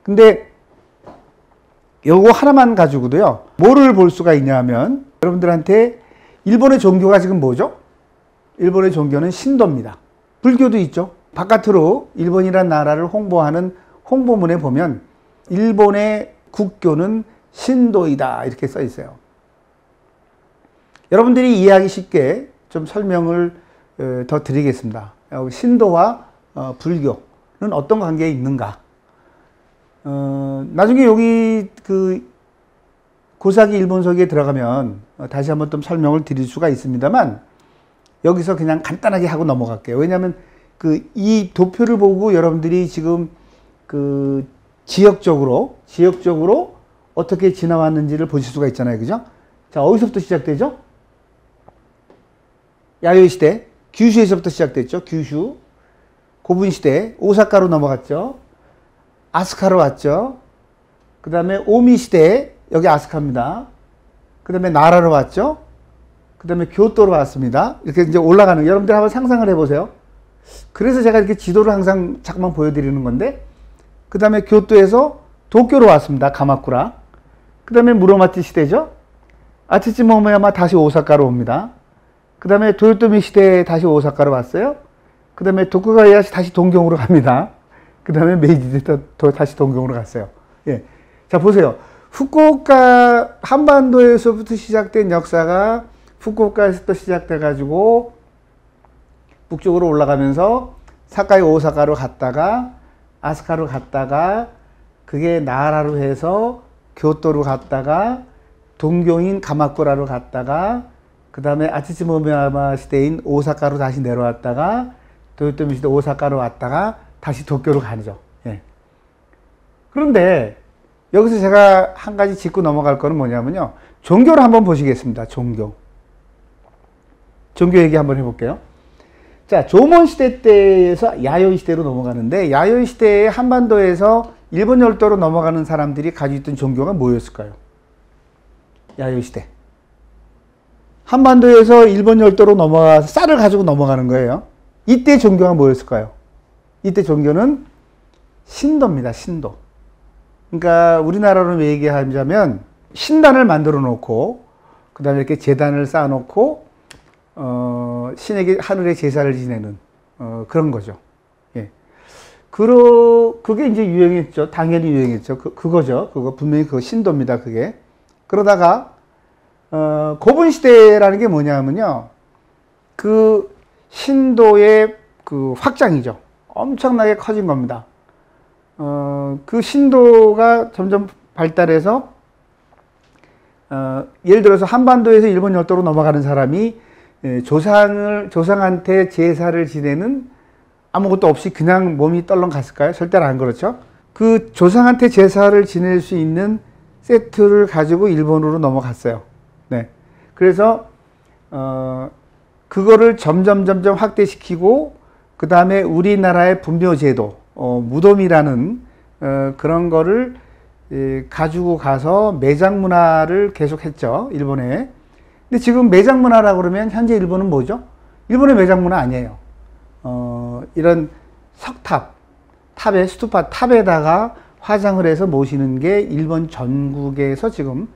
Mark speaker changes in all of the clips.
Speaker 1: 근데 요거 하나만 가지고도요, 뭐를 볼 수가 있냐면, 여러분들한테 일본의 종교가 지금 뭐죠? 일본의 종교는 신도입니다. 불교도 있죠. 바깥으로 일본이라는 나라를 홍보하는 홍보문에 보면 일본의 국교는 신도이다 이렇게 써 있어요. 여러분들이 이해하기 쉽게 좀 설명을 더 드리겠습니다. 신도와 불교는 어떤 관계에 있는가? 나중에 여기 그 고사기 일본서기에 들어가면 다시 한번 좀 설명을 드릴 수가 있습니다만, 여기서 그냥 간단하게 하고 넘어갈게요. 왜냐하면 이 도표를 보고 여러분들이 지금 그 지역적으로 어떻게 지나왔는지를 보실 수가 있잖아요. 그죠? 자, 어디서부터 시작되죠? 야요이 시대, 규슈에서부터 시작됐죠. 규슈. 고분 시대, 오사카로 넘어갔죠. 아스카로 왔죠. 그 다음에 오미 시대, 여기 아스카입니다. 그 다음에 나라로 왔죠. 그 다음에 교토로 왔습니다. 이렇게 이제 올라가는, 여러분들 한번 상상을 해보세요. 그래서 제가 이렇게 지도를 항상 잠깐만 보여드리는 건데, 그 다음에 교토에서 도쿄로 왔습니다. 가마쿠라. 그 다음에 무로마치 시대죠. 아치치 모모야마 다시 오사카로 옵니다. 그 다음에 도요토미 시대 다시 오사카로 왔어요. 그 다음에 도쿠가야시 다시 동경으로 갑니다. 그 다음에 메이지 때 다시 동경으로 갔어요. 예. 자, 보세요. 후쿠오카, 한반도에서부터 시작된 역사가 후쿠오카에서부터 시작돼가지고 북쪽으로 올라가면서 사카이 오사카로 갔다가 아스카로 갔다가 그게 나라로 해서 교토로 갔다가 동경인 가마쿠라로 갔다가 그 다음에 아치치 모모야마 시대인 오사카로 다시 내려왔다가 도요토미 시대 오사카로 왔다가 다시 도쿄로 가죠. 예. 그런데 여기서 제가 한 가지 짚고 넘어갈 거는 뭐냐면요, 종교를 한번 보시겠습니다. 종교 얘기 한번 해볼게요. 자, 조몬 시대 때에서 야요이 시대로 넘어가는데, 야요이 시대에 한반도에서 일본 열도로 넘어가는 사람들이 가지고 있던 종교가 뭐였을까요? 야요이 시대. 한반도에서 일본 열도로 넘어가서 쌀을 가지고 넘어가는 거예요. 이때 종교가 뭐였을까요? 이때 종교는 신도입니다. 신도. 그러니까 우리나라로 얘기하자면 신단을 만들어 놓고 그 다음에 이렇게 제단을 쌓아 놓고 신에게 하늘의 제사를 지내는 그런 거죠. 예. 그게 이제 유행했죠. 당연히 유행했죠. 그거죠. 그거 분명히 그거 신도입니다. 그게. 그러다가 고분 시대라는 게 뭐냐면요, 그 신도의 그 확장이죠. 엄청나게 커진 겁니다. 그 신도가 점점 발달해서 예를 들어서 한반도에서 일본 열도로 넘어가는 사람이 조상한테 제사를 지내는, 아무것도 없이 그냥 몸이 떨렁 갔을까요? 절대로 안 그렇죠. 그 조상한테 제사를 지낼 수 있는 세트를 가지고 일본으로 넘어갔어요. 네. 그래서 그거를 점점 확대시키고, 그 다음에 우리나라의 분묘제도, 무덤이라는 그런 거를 가지고 가서 매장 문화를 계속했죠. 일본에. 근데 지금 매장 문화라고 그러면 현재 일본은 뭐죠? 일본의 매장 문화 아니에요. 이런 석탑, 탑에 스투파 탑에다가 화장을 해서 모시는 게 일본 전국에서 지금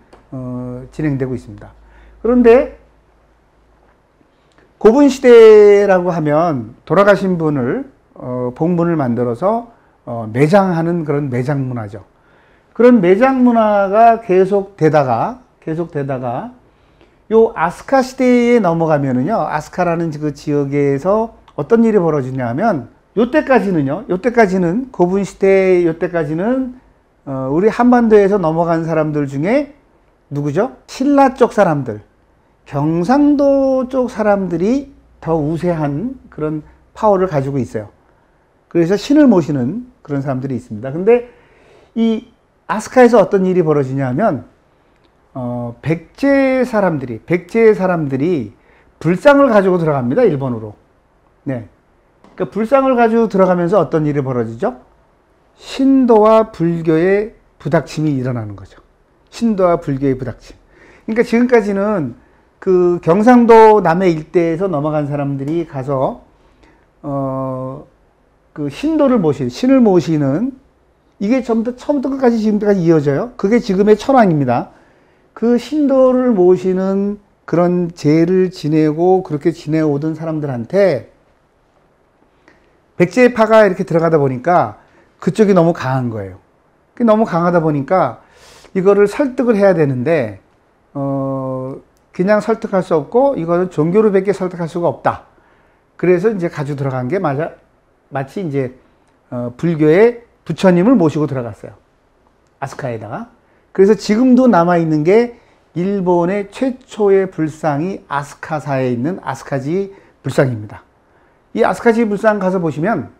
Speaker 1: 진행되고 있습니다. 그런데 고분 시대라고 하면 돌아가신 분을 봉분을 만들어서 매장하는 그런 매장 문화죠. 그런 매장 문화가 계속되다가 요 아스카 시대에 넘어가면은요, 아스카라는 그 지역에서 어떤 일이 벌어지냐 하면, 요때까지는 고분 시대, 요때까지는 우리 한반도에서 넘어간 사람들 중에 누구죠? 신라 쪽 사람들, 경상도 쪽 사람들이 더 우세한 그런 파워를 가지고 있어요. 그래서 신을 모시는 그런 사람들이 있습니다. 근데 이 아스카에서 어떤 일이 벌어지냐 하면, 백제 사람들이 불상을 가지고 들어갑니다. 일본으로. 네. 그러니까 불상을 가지고 들어가면서 어떤 일이 벌어지죠? 신도와 불교의 부닥침이 일어나는 거죠. 신도와 불교의 부닥침. 그러니까 지금까지는 그 경상도 남해 일대에서 넘어간 사람들이 가서 그 신을 모시는 이게 처음부터 끝까지 지금까지 이어져요. 그게 지금의 천왕입니다. 그 신도를 모시는 그런 제를 지내고 그렇게 지내오던 사람들한테 백제파가 이렇게 들어가다 보니까 그쪽이 너무 강한 거예요. 너무 강하다 보니까 이거를 설득을 해야 되는데 그냥 설득할 수 없고 이거는 종교로밖에 설득할 수가 없다. 그래서 이제 가지고 들어간 게 마치 이제 불교의 부처님을 모시고 들어갔어요. 아스카에다가. 그래서 지금도 남아있는 게 일본의 최초의 불상이 아스카사에 있는 아스카지 불상입니다. 이 아스카지 불상 가서 보시면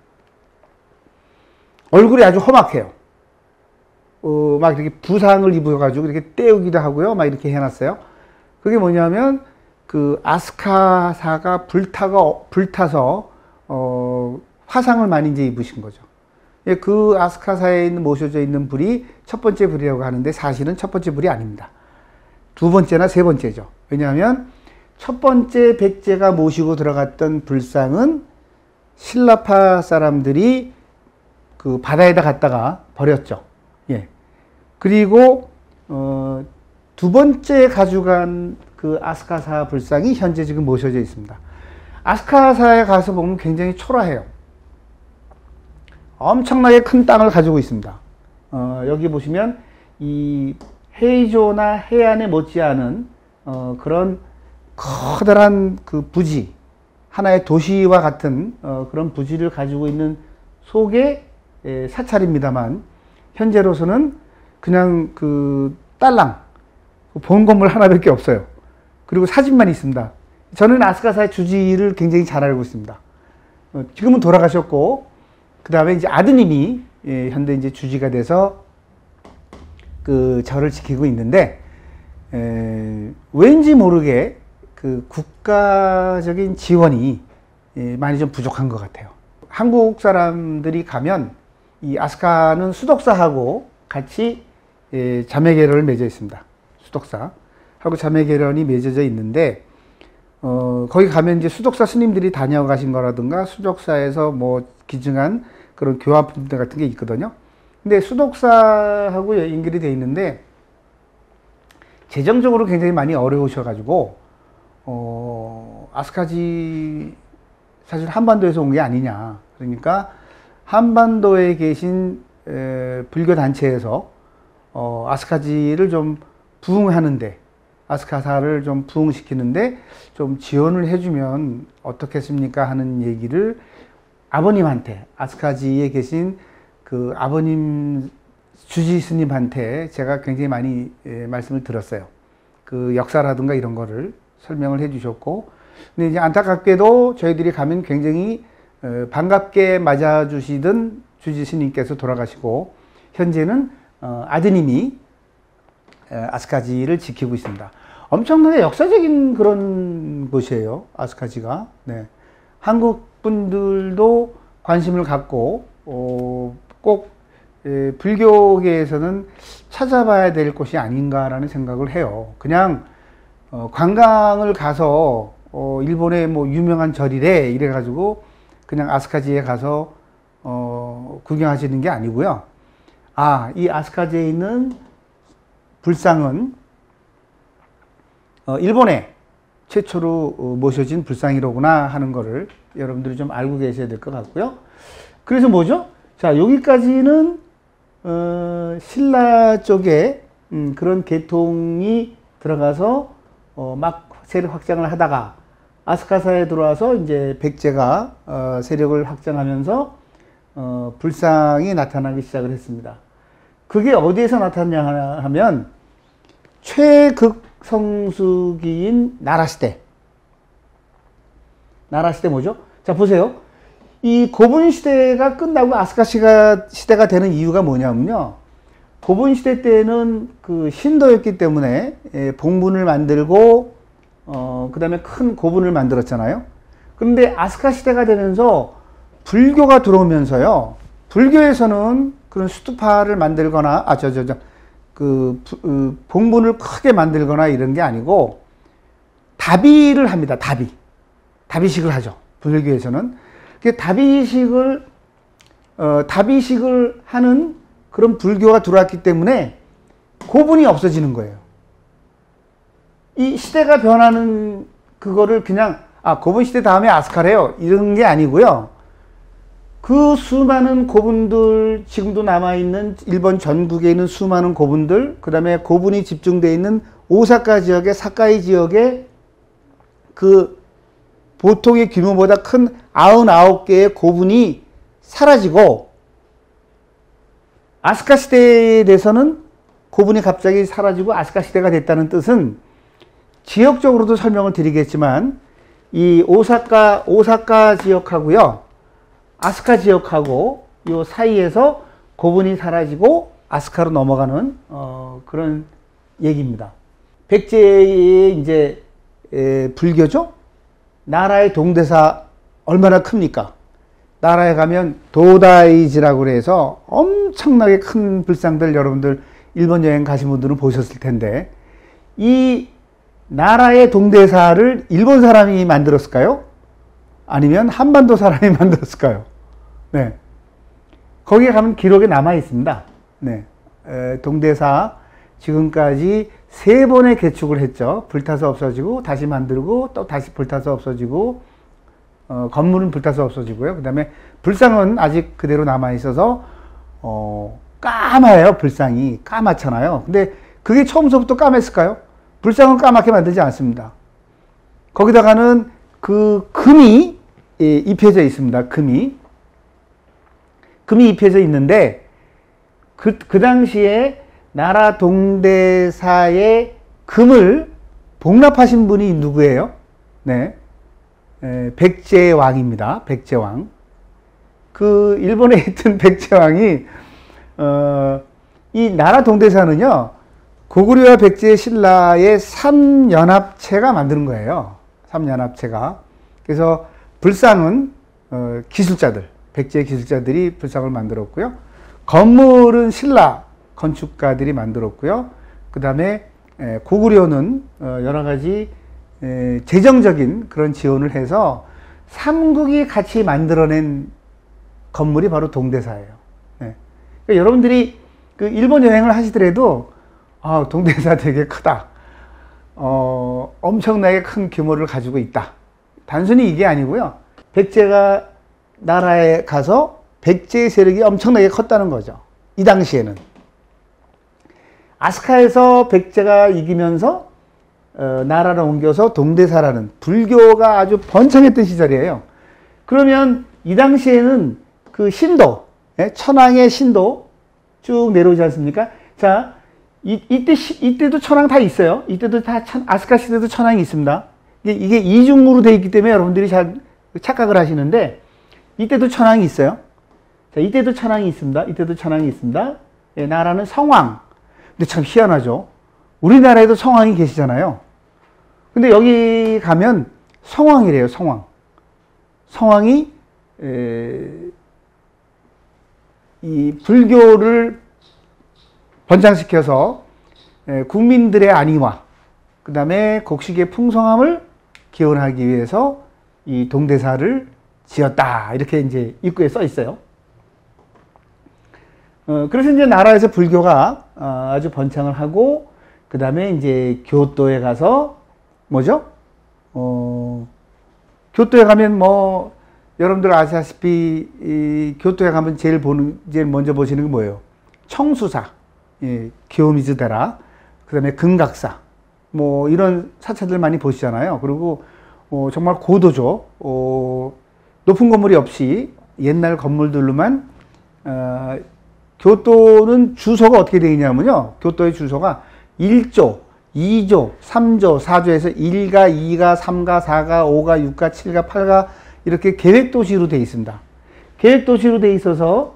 Speaker 1: 얼굴이 아주 험악해요. 막 이렇게 부상을 입어가지고 이렇게 떼우기도 하고요. 막 이렇게 해놨어요. 그게 뭐냐면 그 아스카사가 불타서 화상을 많이 이제 입으신 거죠. 그 아스카사에 모셔져 있는 불이 첫 번째 불이라고 하는데 사실은 첫 번째 불이 아닙니다. 두 번째나 세 번째죠. 왜냐하면 첫 번째 백제가 모시고 들어갔던 불상은 신라파 사람들이 그 바다에다 갖다가 버렸죠. 예. 그리고 두 번째 가져간 그 아스카사 불상이 현재 지금 모셔져 있습니다. 아스카사에 가서 보면 굉장히 초라해요. 엄청나게 큰 땅을 가지고 있습니다. 여기 보시면 이 헤이조나 해안에 못지않은 그런 커다란 그 부지, 하나의 도시와 같은 그런 부지를 가지고 있는 속의 사찰입니다만 현재로서는 그냥 그 딸랑 본 건물 하나밖에 없어요. 그리고 사진만 있습니다. 저는 아스카사의 주지를 굉장히 잘 알고 있습니다. 지금은 돌아가셨고 그 다음에 이제 아드님이 현대 이제 주지가 돼서 그 절을 지키고 있는데 왠지 모르게 그 국가적인 지원이 많이 좀 부족한 것 같아요. 한국 사람들이 가면 이 아스카는 수덕사하고 같이 자매결연을 맺어 있습니다. 수덕사하고 자매결연이 맺어져 있는데 거기 가면 이제 수덕사 스님들이 다녀가신 거라든가 수덕사에서 뭐 기증한 그런 교화품들 같은 게 있거든요. 근데 수덕사하고 연결이 돼 있는데 재정적으로 굉장히 많이 어려우셔가지고 아스카지 사실 한반도에서 온 게 아니냐. 그러니까 한반도에 계신 불교 단체에서 아스카지를 좀 부흥하는데 아스카사를 좀 부흥시키는데 좀 지원을 해주면 어떻겠습니까 하는 얘기를 아버님한테 아스카지에 계신 그 아버님 주지 스님한테 제가 굉장히 많이 말씀을 들었어요. 그 역사라든가 이런 거를 설명을 해 주셨고 근데 이제 안타깝게도 저희들이 가면 굉장히 반갑게 맞아주시던 주지 스님께서 돌아가시고 현재는 아드님이 아스카지를 지키고 있습니다. 엄청나게 역사적인 그런 곳이에요. 아스카지가. 네. 한국 분들도 관심을 갖고 꼭 불교계에서는 찾아봐야 될 곳이 아닌가라는 생각을 해요. 그냥 관광을 가서 일본의 뭐 유명한 절이래 이래가지고 그냥 아스카지에 가서 구경하시는 게 아니고요. 아, 이 아스카지에 있는 불상은 일본에 최초로 모셔진 불상이로구나 하는 거를 여러분들이 좀 알고 계셔야 될 것 같고요. 그래서 뭐죠? 자, 여기까지는 신라 쪽에 그런 계통이 들어가서 막 세력 확장을 하다가 아스카사에 들어와서 이제 백제가 세력을 확장하면서 불상이 나타나기 시작을 했습니다. 그게 어디에서 나타났냐 하면 최극성수기인 나라시대. 나라시대 뭐죠? 자, 보세요. 이 고분시대가 끝나고 아스카 시대가 되는 이유가 뭐냐면요. 고분시대 때는 그 신도였기 때문에 봉분을 만들고 그 다음에 큰 고분을 만들었잖아요. 그런데 아스카 시대가 되면서 불교가 들어오면서요. 불교에서는 그런 수투파를 만들거나 봉분을 크게 만들거나 이런 게 아니고 다비를 합니다. 다비식을 하죠. 불교에서는. 다비식을 하는 그런 불교가 들어왔기 때문에 고분이 없어지는 거예요. 이 시대가 변하는 그거를 그냥 고분 시대 다음에 아스카래요 이런 게 아니고요. 그 수많은 고분들, 지금도 남아있는 일본 전국에 있는 수많은 고분들, 그 다음에 고분이 집중되어 있는 오사카 지역의 사카이 지역에 그 보통의 규모보다 큰 99개의 고분이 사라지고, 아스카 시대에 대해서는 고분이 갑자기 사라지고 아스카 시대가 됐다는 뜻은, 지역적으로도 설명을 드리겠지만 이 오사카 지역하고요, 아스카 지역하고 요 사이에서 고분이 사라지고 아스카로 넘어가는 그런 얘기입니다. 백제의 이제 불교죠. 나라의 동대사 얼마나 큽니까? 나라에 가면 도다이지라고 해서 엄청나게 큰 불상들, 여러분들 일본 여행 가신 분들은 보셨을 텐데, 이 나라의 동대사를 일본 사람이 만들었을까요? 아니면 한반도 사람이 만들었을까요? 네. 거기에 가면 기록에 남아 있습니다. 네. 동대사 지금까지 3번의 개축을 했죠. 불타서 없어지고, 다시 만들고, 또 다시 불타서 없어지고, 건물은 불타서 없어지고요. 그 다음에 불상은 아직 그대로 남아 있어서, 까마요. 불상이. 까맣잖아요. 근데 그게 처음서부터 까맸을까요? 불상은 까맣게 만들지 않습니다. 거기다가는 그 금이 입혀져 있습니다. 금이 입혀져 있는데, 그 당시에 나라 동대사의 금을 복납하신 분이 누구예요? 네. 백제왕입니다. 백제왕. 그 일본에 있던 백제왕이 이 나라 동대사는요, 고구려와 백제 신라의 3연합체가 만드는 거예요. 3연합체가. 그래서 불상은 기술자들, 백제 기술자들이 불상을 만들었고요. 건물은 신라 건축가들이 만들었고요. 그 다음에 고구려는 여러 가지 재정적인 그런 지원을 해서 삼국이 같이 만들어낸 건물이 바로 동대사예요. 네. 그러니까 여러분들이 그 일본 여행을 하시더라도 동대사 되게 크다. 엄청나게 큰 규모를 가지고 있다. 단순히 이게 아니고요. 백제가 나라에 가서 백제의 세력이 엄청나게 컸다는 거죠. 이 당시에는. 아스카에서 백제가 이기면서 나라를 옮겨서 동대사라는 불교가 아주 번창했던 시절이에요. 그러면 이 당시에는 그 신도, 천황의 신도 쭉 내려오지 않습니까? 자, 이때도 천황 다 있어요. 이때도 다 아스카 시대도 천황이 있습니다. 이게 이중으로 되어 있기 때문에 여러분들이 잘 착각을 하시는데, 이때도 천황이 있어요. 자, 이때도 천황이 있습니다. 이때도 천황이 있습니다. 나라는 성왕. 근데 참 희한하죠. 우리나라에도 성왕이 계시잖아요. 근데 여기 가면 성왕이래요. 성왕이 이 불교를 번창시켜서 국민들의 안위와 그 다음에 곡식의 풍성함을 기원하기 위해서 이 동대사를 지었다. 이렇게 이제 입구에 써 있어요. 그래서 이제 나라에서 불교가 아주 번창을 하고, 그 다음에 이제 교토에 가서 뭐죠? 교토에 가면 뭐 여러분들 아시다시피 이 교토에 가면 제일 먼저 보시는 게 뭐예요? 청수사, 기요미즈데라, 그 다음에 금각사, 뭐 이런 사찰들 많이 보시잖아요. 그리고 정말 고도죠. 높은 건물이 없이 옛날 건물들로만, 교토는 주소가 어떻게 되어 있냐면요. 교토의 주소가 1조, 2조, 3조, 4조에서 1가, 2가, 3가, 4가, 5가, 6가, 7가, 8가 이렇게 계획도시로 되어 있습니다. 계획도시로 되어 있어서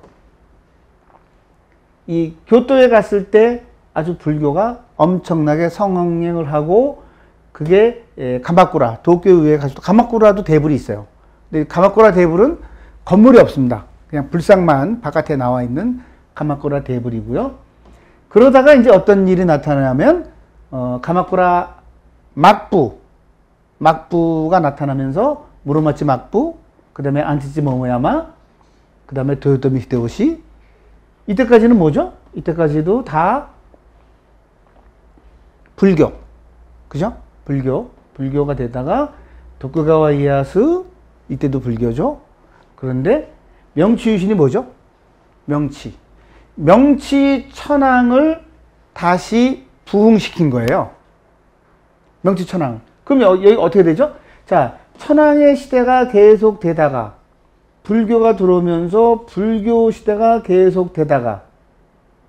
Speaker 1: 이 교토에 갔을 때 아주 불교가 엄청나게 성행을 하고, 그게 가마쿠라, 도쿄에 가서도 가마쿠라도 대불이 있어요. 근데 가마쿠라 대불은 건물이 없습니다. 그냥 불상만 바깥에 나와 있는 가마쿠라 대불이고요. 그러다가 이제 어떤 일이 나타나냐면, 가마쿠라 막부, 막부가 나타나면서 무로마치 막부, 그 다음에 안티치 모모야마, 그 다음에 도요토미 히데요시. 이때까지는 뭐죠? 이때까지도 다 불교. 그죠? 불교가 되다가 도쿠가와 이에야스, 이때도 불교죠. 그런데 명치 유신이 뭐죠? 명치 천황을 다시 부흥시킨 거예요. 명치 천황. 그럼 여기 어떻게 되죠? 자, 천황의 시대가 계속 되다가 불교가 들어오면서 불교 시대가 계속 되다가,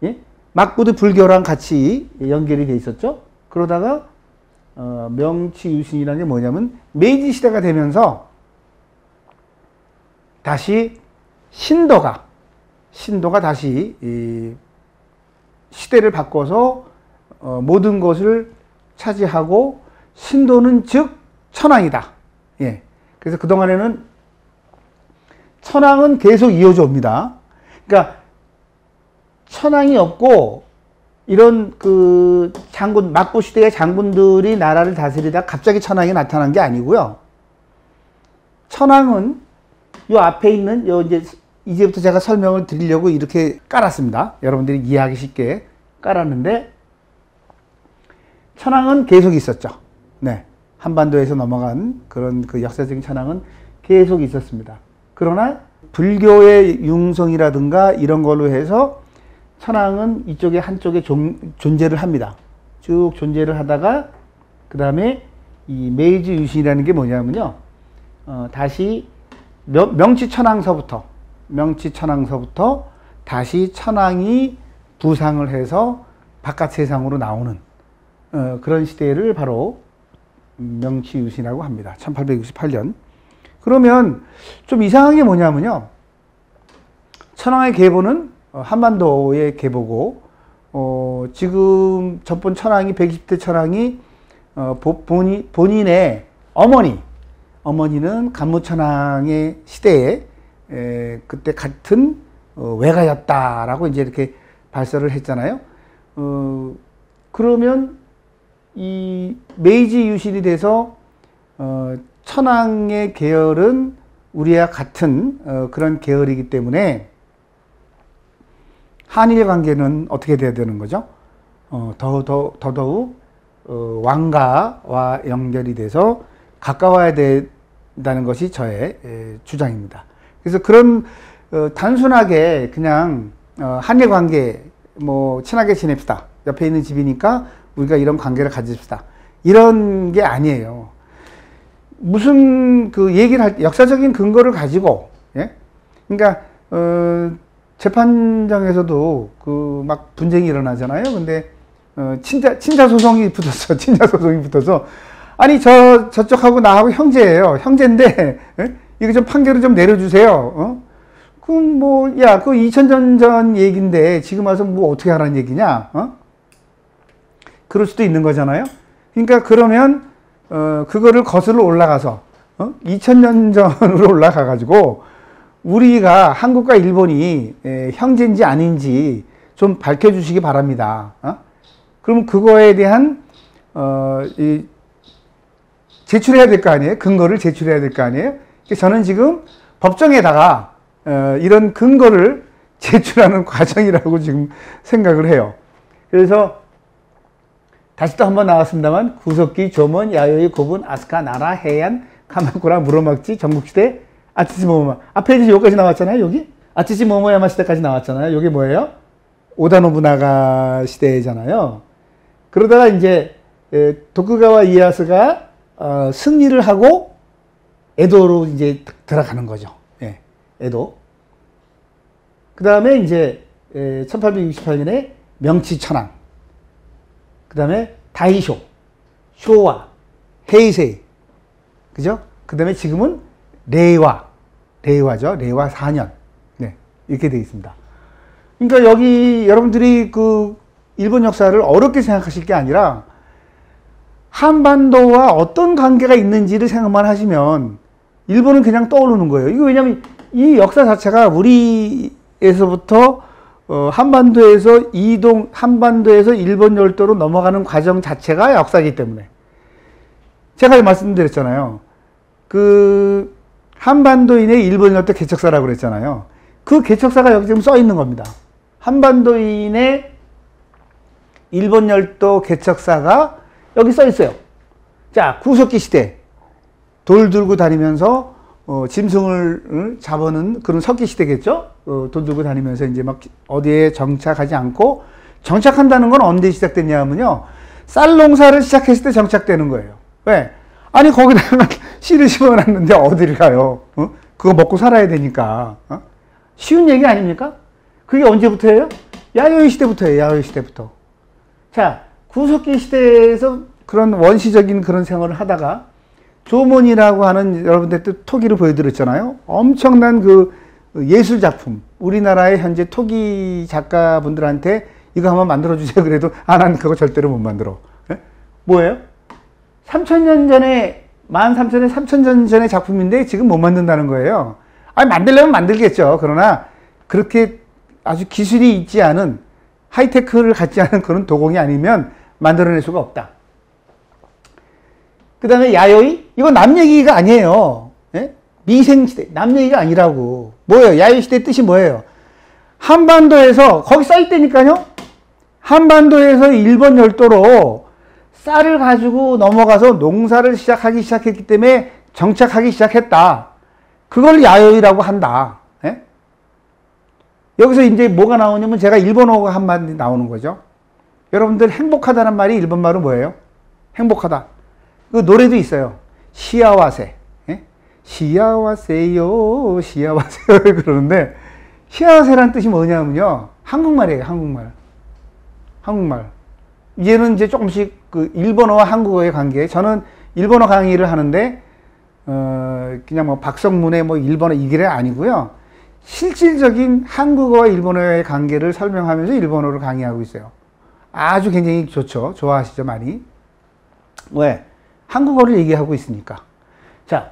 Speaker 1: 예? 막부도 불교랑 같이 연결이 돼 있었죠. 그러다가 명치 유신이라는 게 뭐냐면 메이지 시대가 되면서 다시 신도가 다시 이 시대를 바꿔서 모든 것을 차지하고, 신도는 즉 천황이다. 예. 그래서 그동안에는 천황은 계속 이어져 옵니다. 그러니까 천황이 없고 이런 그 막부 시대의 장군들이 나라를 다스리다 갑자기 천황이 나타난 게 아니고요. 천황은 요 앞에 있는 이제부터 제가 설명을 드리려고 이렇게 깔았습니다. 여러분들이 이해하기 쉽게 깔았는데, 천황은 계속 있었죠. 네. 한반도에서 넘어간 그런 그 역사적인 천황은 계속 있었습니다. 그러나 불교의 융성이라든가 이런 걸로 해서 천황은 이쪽에 한쪽에 존재를 합니다. 쭉 존재를 하다가 그 다음에 이 메이지 유신이라는 게 뭐냐면요. 다시 명치천황서부터 다시 천황이 부상을 해서 바깥 세상으로 나오는 그런 시대를 바로 명치유신이라고 합니다. 1868년. 그러면 좀 이상한 게 뭐냐면요. 천황의 계보는 한반도의 계보고, 지금 전번 천황이 120대 천황이 본인의 어머니는 간무천황의 시대에 그때 같은 외가였다라고 이제 이렇게 발설을 했잖아요. 그러면 이 메이지 유신이 돼서 천황의 계열은 우리와 같은 그런 계열이기 때문에 한일 관계는 어떻게 돼야 되는 거죠? 더더욱 왕가와 연결이 돼서 가까워야 된다는 것이 저의 주장입니다. 그래서 그런 단순하게 그냥 한일 관계 친하게 지냅시다. 옆에 있는 집이니까 우리가 이런 관계를 가집시다. 이런 게 아니에요. 무슨 그 얘기를 할 때 역사적인 근거를 가지고, 예? 그러니까 재판장에서도 그 막 분쟁이 일어나잖아요. 근데 친자 소송이 붙어서 아니 저쪽하고 나하고 형제예요. 형제인데 이거 좀 판결을 좀 내려주세요. 그럼 그 2000년 전 얘기인데 지금 와서 어떻게 하라는 얘기냐? 그럴 수도 있는 거잖아요. 그러니까 그러면 그거를 거슬러 올라가서 2000년 전으로 올라가 가지고 우리가 한국과 일본이 형제인지 아닌지 좀 밝혀주시기 바랍니다. 그럼 그거에 대한 제출해야 될 거 아니에요? 근거를 제출해야 될 거 아니에요? 저는 지금 법정에다가 이런 근거를 제출하는 과정이라고 지금 생각을 해요. 그래서 다시 또 한번 나왔습니다만, 구석기, 조먼, 야요이, 고분, 아스카, 나라, 해안, 카마쿠라, 무로막지, 전국시대, 아치시 모모야마. 앞에 이제 여기까지 나왔잖아요, 여기? 아치시 모모야마 시대까지 나왔잖아요. 여기 뭐예요? 오다노부나가 시대잖아요. 그러다가 이제 도쿠가와 이에야스가 승리를 하고 에도로 이제 들어가는 거죠. 예, 에도. 그 다음에 이제 1868년에 명치천황, 그 다음에 다이쇼, 쇼와, 헤이세이, 그죠? 그 다음에 지금은 레이와죠. 레이와 4년. 네, 이렇게 되어 있습니다. 그러니까 여기 여러분들이 그 일본 역사를 어렵게 생각하실 게 아니라 한반도와 어떤 관계가 있는지를 생각만 하시면 일본은 그냥 떠오르는 거예요. 이거 왜냐면 이 역사 자체가 우리에서부터 한반도에서 한반도에서 일본 열도로 넘어가는 과정 자체가 역사이기 때문에 제가 말씀드렸잖아요. 그 한반도인의 일본 열도 개척사라고 그랬잖아요. 그 개척사가 여기 지금 써 있는 겁니다. 한반도인의 일본 열도 개척사가 여기 써 있어요. 자, 구석기 시대 돌 들고 다니면서 짐승을 잡아는 그런 석기 시대겠죠. 돌 들고 다니면서 이제 막 어디에 정착하지 않고, 정착한다는 건 언제 시작됐냐면요, 쌀 농사를 시작했을 때 정착되는 거예요. 왜? 아니 거기다가 씨를 심어놨는데 어디를 가요? 그거 먹고 살아야 되니까. 쉬운 얘기 아닙니까? 그게 언제부터예요? 야요이 시대부터예요. 야요이 시대부터. 자, 구석기 시대에서 그런 원시적인 그런 생활을 하다가 조문이라고 하는, 여러분들 또 토기를 보여드렸잖아요. 엄청난 그 예술 작품, 우리나라의 현재 토기 작가분들한테 이거 한번 만들어주세요. 그래도 난 그거 절대로 못 만들어. 네? 뭐예요? 3,000년 전에, 13,000년, 3,000년 전의 작품인데 지금 못 만든다는 거예요. 아니, 만들려면 만들겠죠. 그러나 그렇게 아주 기술이 있지 않은, 하이테크를 갖지 않은 그런 도공이 아니면 만들어낼 수가 없다. 그 다음에 야요이? 이건 남 얘기가 아니에요. 예? 미생시대. 남 얘기가 아니라고. 뭐예요? 야요이 시대 뜻이 뭐예요? 한반도에서, 거기 써있다니까요? 한반도에서 일본 열도로 쌀을 가지고 넘어가서 농사를 시작했기 때문에 정착하기 시작했다. 그걸 야요이라고 한다. 예? 여기서 이제 뭐가 나오냐면 제가 일본어가 한마디 나오는 거죠. 여러분들 행복하다는 말이 일본말로 뭐예요? 행복하다. 그 노래도 있어요. 시아와세. 예? 시아와세요. 시아와세요. 그러는데 시아와세라는 뜻이 뭐냐면요. 한국말이에요. 한국말. 한국말. 얘는 이제 조금씩 그 일본어와 한국어의 관계. 저는 일본어 강의를 하는데 그냥 뭐 박성문의 뭐 일본어 이 길이 아니고요. 실질적인 한국어와 일본어의 관계를 설명하면서 일본어를 강의하고 있어요. 아주 굉장히 좋죠. 좋아하시죠, 많이. 왜? 한국어를 얘기하고 있으니까. 자,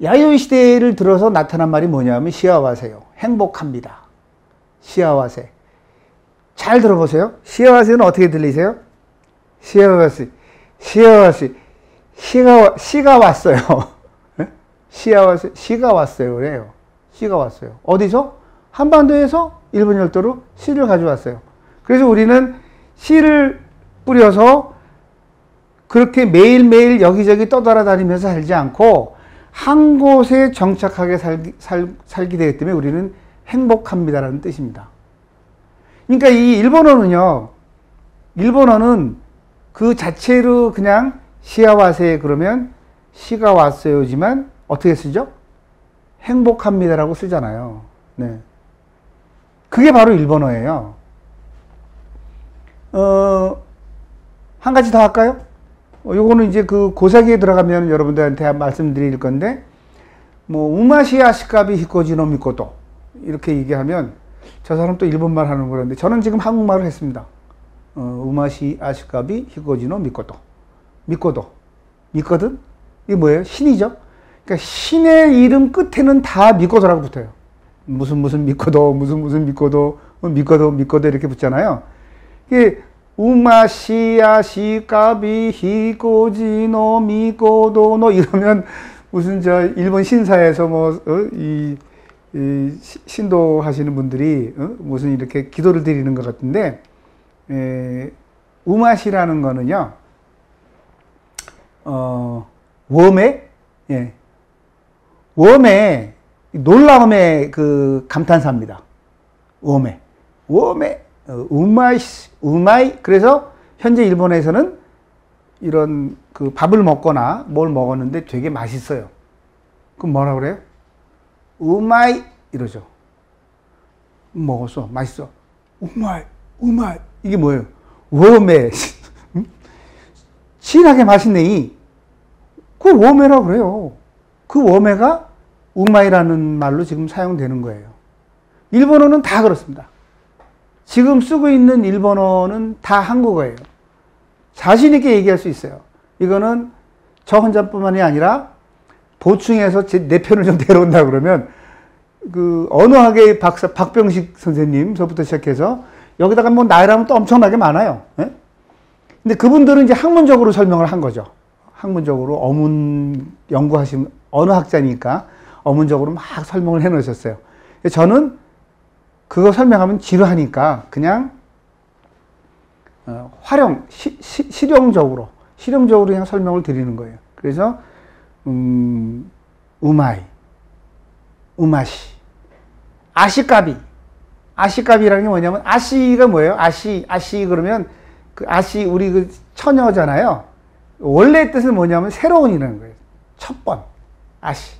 Speaker 1: 야요이 시대를 들어서 나타난 말이 뭐냐면 시아와세요. 행복합니다. 시아와세. 잘 들어보세요. 시아와세는 어떻게 들리세요? 시아와세. 시아와세. 시가 왔어요. 시아와세. 시가 왔어요. 그래요. 시가 왔어요. 어디서? 한반도에서 일본 열도로 씨를 가져왔어요. 그래서 우리는 씨를 뿌려서 그렇게 매일매일 여기저기 떠돌아다니면서 살지 않고 한 곳에 정착하게 살게 되기 때문에 우리는 행복합니다라는 뜻입니다. 그러니까 이 일본어는요, 일본어는 그 자체로 그냥 시아와세 그러면 시가 왔어요지만 어떻게 쓰죠? 행복합니다라고 쓰잖아요. 네. 그게 바로 일본어예요. 한 가지 더 할까요? 요거는 이제 그 고사기에 들어가면 여러분들한테 말씀드릴 건데, 뭐, 우마시 아시카비 히코지노 미코토. 이렇게 얘기하면, 저 사람 또 일본말 하는 거라는데, 저는 지금 한국말을 했습니다. 우마시 아시카비 히코지노 미코토. 미코도. 미거든? 이게 뭐예요? 신이죠? 그러니까 신의 이름 끝에는 다 미코도라고 붙어요. 무슨 미코도, 무슨 미코도, 미코도 이렇게 붙잖아요. 이게 우마시 아시카비 히코지노 미코도노 이러면 무슨 저 일본 신사에서 뭐 이 신도 하시는 분들이 무슨 이렇게 기도를 드리는 것 같은데, 우마시라는 거는요, 웜에, 예, 웜에 놀라움의 그 감탄사입니다. 웜에, 우마이. 그래서 현재 일본에서는 이런 그 밥을 먹거나 뭘 먹었는데 되게 맛있어요. 그럼 뭐라 그래요? 우마이 이러죠. 먹었어, 맛있어. 우마이. 이게 뭐예요? 웜에. 진하게 맛있네. 그 웜에라고 그래요. 그 웜에가 우마이라는 말로 지금 사용되는 거예요. 일본어는 다 그렇습니다. 지금 쓰고 있는 일본어는 다 한국어예요. 자신 있게 얘기할 수 있어요. 이거는 저 혼자뿐만이 아니라 보충해서 내 편을 좀 데려온다 그러면 그 언어학의 박사 박병식 선생님서부터 시작해서 여기다가 뭐 나열하면 또 엄청나게 많아요. 예? 근데 그분들은 이제 학문적으로 설명을 한 거죠. 학문적으로 어문 연구하신 어느 학자니까 어문적으로 막 설명을 해 놓으셨어요. 저는 그거 설명하면 지루하니까 그냥 실용적으로 그냥 설명을 드리는 거예요. 그래서 우마시, 아시까비라는 게 뭐냐면, 아시가 뭐예요? 아시 그러면 그 아시 우리 그 처녀잖아요. 원래 뜻은 뭐냐면 새로운이라는 거예요. 첫 번, 아시.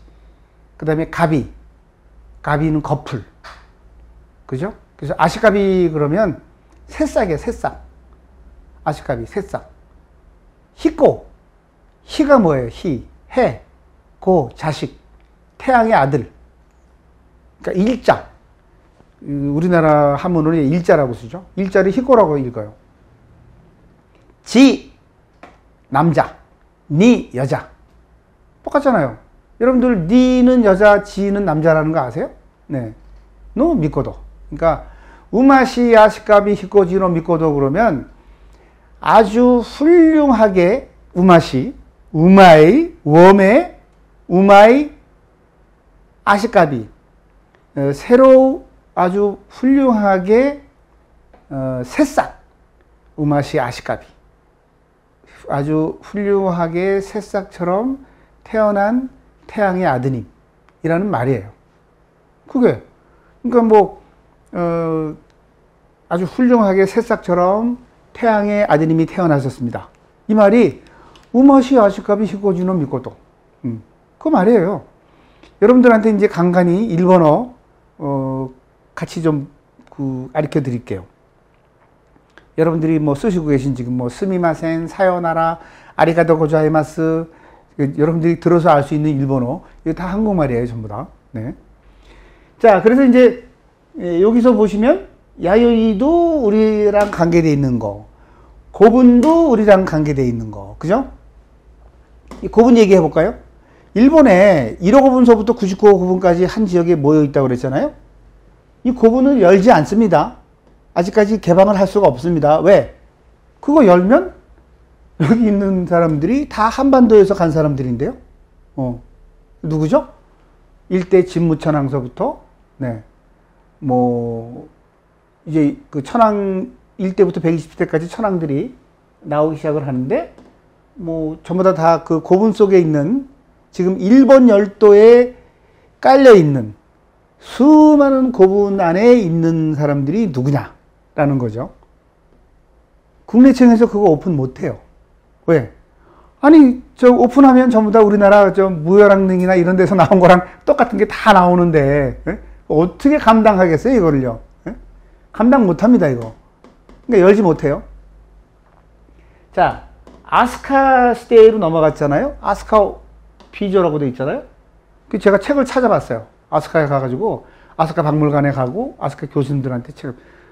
Speaker 1: 그 다음에 가비는 거풀. 그죠? 그래서 아시까비 그러면 새싹이에요, 새싹. 아시까비, 새싹. 희가 뭐예요? 해, 자식, 태양의 아들. 그러니까 일자. 우리나라 한문으로 일자라고 쓰죠. 일자를 희고라고 읽어요. 남자, 여자. 똑같잖아요. 여러분들 니는 여자, 지는 남자라는 거 아세요? 네. 노 미코도. 그러니까 우마시 아시까비 히코지노 미코도 그러면 아주 훌륭하게 우마이 아시까비 새로 아주 훌륭하게 새싹 우마시 아시까비 아주 훌륭하게 새싹처럼 태어난 태양의 아드님이라는 말이에요. 그게 그러니까 아주 훌륭하게 새싹처럼 태양의 아드님이 태어나셨습니다. 이 말이 우마시 아시까비 히코지노 미코토 그 말이에요. 여러분들한테 이제 간간히 일본어 같이 좀 가르쳐 드릴게요. 여러분들이 쓰시고 계신 지금 스미마센, 사요나라, 아리가토 고자이마스 여러분들이 들어서 알 수 있는 일본어 이거 다 한국말이에요, 전부 다. 네. 자, 그래서 이제 여기서 보시면 야요이도 우리랑 관계되어 있는 거, 고분도 우리랑 관계되어 있는 거, 그죠? 이 고분 얘기해 볼까요? 일본에 1호 고분서부터 99호 고분까지 한 지역에 모여 있다고 그랬잖아요. 이 고분을 열지 않습니다. 아직까지 개방을 할 수가 없습니다. 왜? 그거 열면 여기 있는 사람들이 다 한반도에서 간 사람들인데요. 누구죠? 일대 진무천왕서부터 네. 이제 그 천왕 1대부터 120대까지 천왕들이 나오기 시작을 하는데 전부 다 그 고분 속에 있는 지금 일본 열도에 깔려 있는 수많은 고분 안에 있는 사람들이 누구냐라는 거죠. 국내청에서 그거 오픈 못 해요. 왜? 아니, 오픈하면 전부 다 우리나라 무열왕릉이나 이런 데서 나온 거랑 똑같은 게 다 나오는데, 예? 어떻게 감당하겠어요, 이거를요? 예? 감당 못 합니다, 이거. 그러니까 열지 못해요. 자, 아스카 시대로 넘어갔잖아요? 아스카 비조라고 돼 있잖아요? 제가 책을 찾아봤어요. 아스카에 가가지고, 아스카 박물관에 가고, 아스카 교수님들한테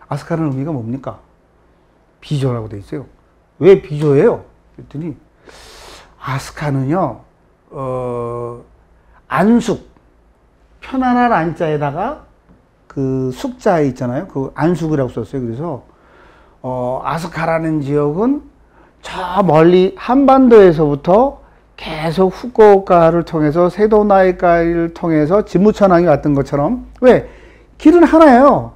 Speaker 1: 아스카라는 의미가 뭡니까? 비조라고 돼 있어요. 왜 비조예요? 그랬더니, 아스카는요, 안숙, 편안한 안자에다가 그 숙자 있잖아요. 그 안숙이라고 썼어요. 그래서, 아스카라는 지역은 저 멀리 한반도에서부터 계속 후쿠오카를 통해서 세도나이카를 통해서 진무천왕이 왔던 것처럼 왜? 길은 하나예요.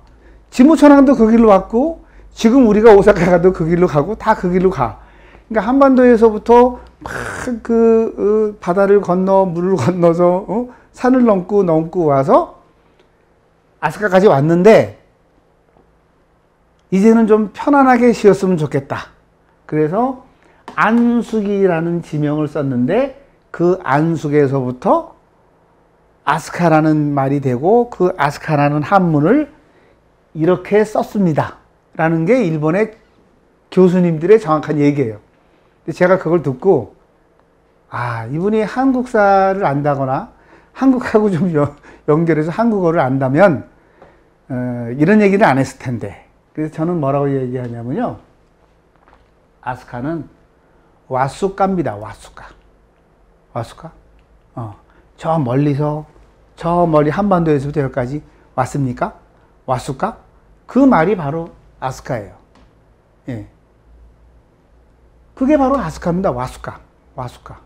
Speaker 1: 진무천왕도 그 길로 왔고 지금 우리가 오사카 가도 그 길로 가고 다 그 길로 가. 그러니까 한반도에서부터 막 바다를 건너 물을 건너서 산을 넘고 와서 아스카까지 왔는데 이제는 좀 편안하게 쉬었으면 좋겠다. 그래서 안숙이라는 지명을 썼는데 그 안숙에서부터 아스카라는 말이 되고 그 아스카라는 한문을 이렇게 썼습니다. 라는 게 일본의 교수님들의 정확한 얘기예요. 근데 제가 그걸 듣고 이분이 한국사를 안다거나 한국하고 좀 연결해서 한국어를 안다면 이런 얘기를 안 했을 텐데. 그래서 저는 뭐라고 얘기하냐면요. 아스카는 와수카입니다. 와수카. 저 멀리서 저 멀리 한반도에서부터 여기까지 왔습니까? 와수카? 그 말이 바로 아스카예요. 예. 그게 바로 아스카입니다. 와수카. 와수카.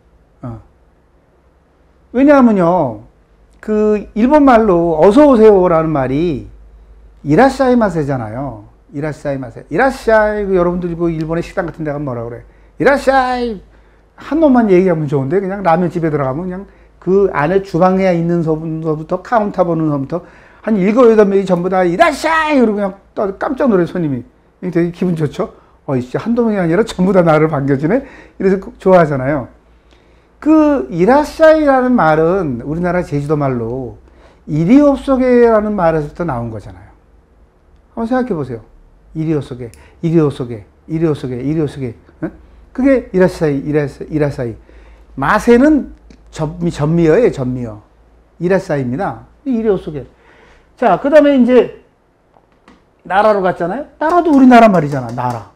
Speaker 1: 왜냐하면요, 그 일본 말로 어서 오세요라는 말이 이라샤이마세잖아요. 이라샤이마세. 이라샤이, 여러분들 그 일본의 식당 같은 데 가면 뭐라 그래? 이라샤이. 한 놈만 얘기하면 좋은데 그냥 라면 집에 들어가면 그냥 그 안에 주방에 있는 서부터 카운터 보는 서부터 한 7, 8명이 전부 다 이라샤이! 그러고 그냥 깜짝 놀래 손님이. 되게 기분 좋죠? 진짜 한두 명이 아니라 전부 다 나를 반겨주네? 이래서 좋아하잖아요. 그 이라샤이라는 말은 우리나라 제주도 말로 이리옵소게라는 말에서부터 나온 거잖아요. 한번 생각해 보세요. 이리옵소게, 이리옵소게, 이리옵소게, 이리옵소게. 그게 이라사이. 마세는 전미어예요, 전미어. 이라사이입니다. 이리옵소게. 자, 그 다음에 이제 나라로 갔잖아요. 나라도 우리나라 말이잖아, 나라.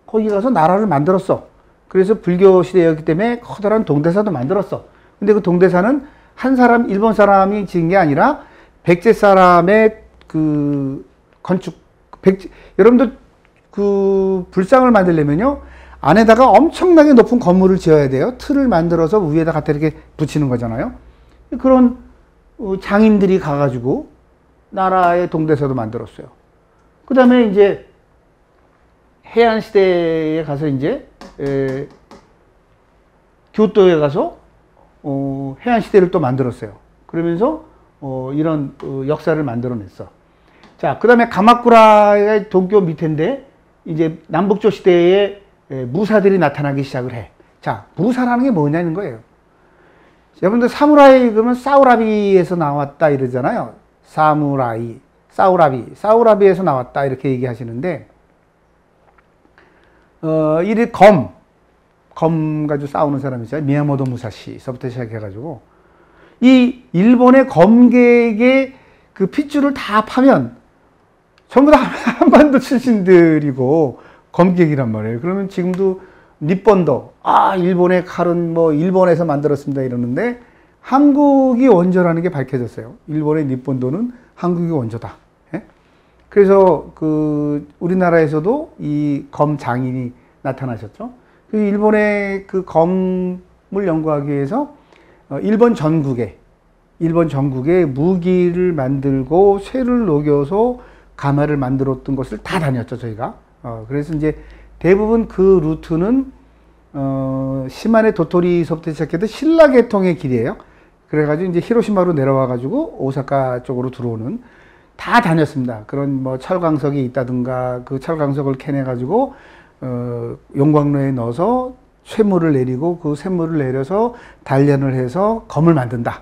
Speaker 1: 거기 가서 나라를 만들었어. 그래서 불교 시대였기 때문에 커다란 동대사도 만들었어. 근데 그 동대사는 한 사람, 일본 사람이 지은 게 아니라 백제 사람의 그 건축, 여러분들 그 불상을 만들려면요, 안에다가 엄청나게 높은 건물을 지어야 돼요. 틀을 만들어서 위에다 갖다 이렇게 붙이는 거잖아요. 그런 장인들이 가가지고 나라의 동대사도 만들었어요. 그 다음에 이제 해안시대에 가서 이제 교토에 가서 해안시대를 또 만들었어요. 그러면서 이런 역사를 만들어냈어. 자, 그 다음에 가마쿠라의 도쿄 밑인데 이제 남북조 시대에 무사들이 나타나기 시작을 해. 자, 무사라는 게 뭐냐는 거예요. 여러분들 사무라이 그러면 사우라비에서 나왔다 이러잖아요. 사무라이, 사우라비에서 나왔다 이렇게 얘기하시는데 이리 검 가지고 싸우는 사람 있잖아요. 미야모토 무사시서부터 시작해가지고 이 일본의 검객의 그 핏줄을 다 파면 전부 다 한반도 출신들이고 검객이란 말이에요. 그러면 지금도 니폰도 일본의 칼은 뭐 일본에서 만들었습니다 이러는데 한국이 원조라는 게 밝혀졌어요. 일본의 니폰도는 한국이 원조다. 예? 그래서 그 우리나라에서도 이 검 장인이 나타나셨죠. 그 일본의 그 검을 연구하기 위해서 일본 전국에 무기를 만들고 쇠를 녹여서 가마를 만들었던 것을 다 다녔죠, 저희가. 그래서 이제 대부분 그 루트는 시마네 도토리서부터 시작해서 신라계통의 길이에요. 그래가지고 이제 히로시마로 내려와가지고 오사카 쪽으로 들어오는 다 다녔습니다. 그런 뭐 철광석이 있다든가 그 철광석을 캐내가지고 용광로에 넣어서 쇠물을 내리고 그 쇠물을 내려서 단련을 해서 검을 만든다.